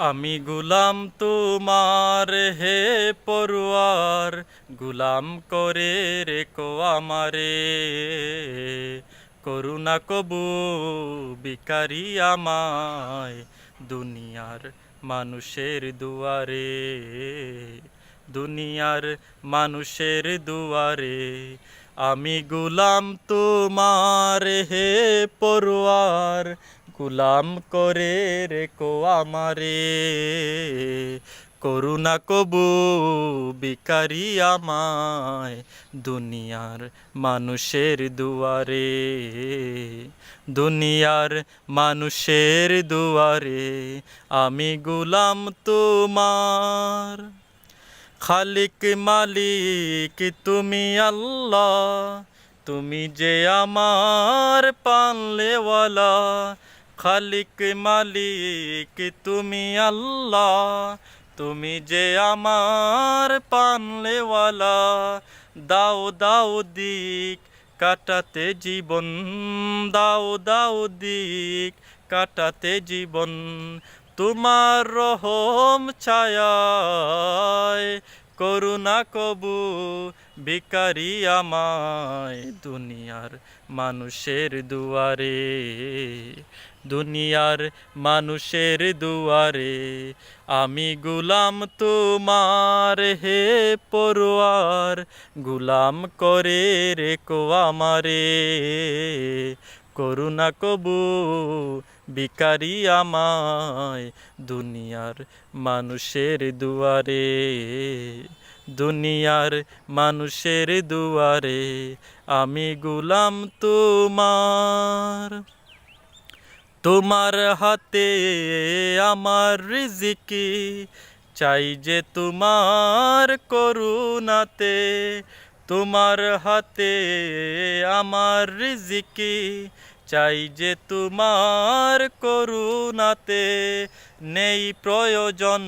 আমি গুলাম তোমার হে পরওয়ার, গুলাম করে রেখো আমারে। করুণা কবু বিকারি আমায়, দুনিয়ার মানুষের দুয়ারে। দুনিয়ার মানুষের দুয়ারে আমি গুলাম তোমার হে পরওয়ার, গুলাম করে রেখো আমারে। করুণা কবু বিকারি আমায়, দুনিয়ার মানুষের দুয়ারে। দুনিয়ার মানুষের দুয়ারে আমি গুলাম তোমার। খালিক মালিক তুমি আল্লাহ, তুমি যে আমার পালনেওয়ালা। খালিক মালিক তুমি আল্লাহ, তুমি যে আমার পালনেওয়ালা। দাও দাও দিক কাটাতে জীবন, দাও দাও দিক কাটাতে জীবন। তোমার রহম ছায়ায় করুণা কবু বিকারি আমায়, দুনিয়ার মানুষের দুয়ারে। দুনিয়ার মানুষের দুয়ারে আমি গুলাম তোমার হে পরওয়ার, গুলাম করে রেখো আমারে। করুণা কবু বিকারি আমায়, দুনিয়ার মানুষের দুয়ারে। দুনিয়ার মানুষের দুয়ারে আমি গুলাম তোমার। তোমার হাতে আমার রিজিকি, চাই যে তোমার করুণাতে। তোমার হাতে আমার রিজিকি, চাই যে তোমার করুণাতে। নেই প্রয়োজন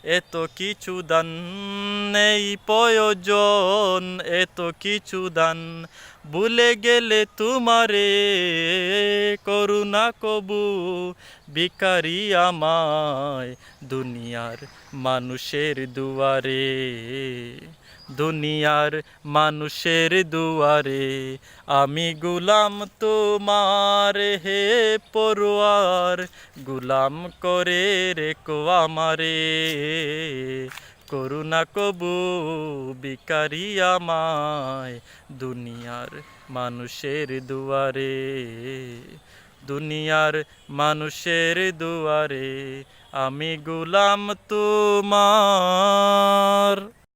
এত কিছু দান, নেই প্রয়োজন এত কিছু দান। ভুলে গেলে তোমারে করুণা কবু বিকারি আমায়, দুনিয়ার মানুষের দুয়ারে। দুনিয়ার মানুষের দুয়ারে আমি গুলাম তোমার হে পরওয়ার, গুলাম করে রেখো আমারে। করুণা কবু বিকারি আমায়, দুনিয়ার মানুষের দুয়ারে। দুনিয়ার মানুষের দুয়ারে আমি গুলাম তোমার।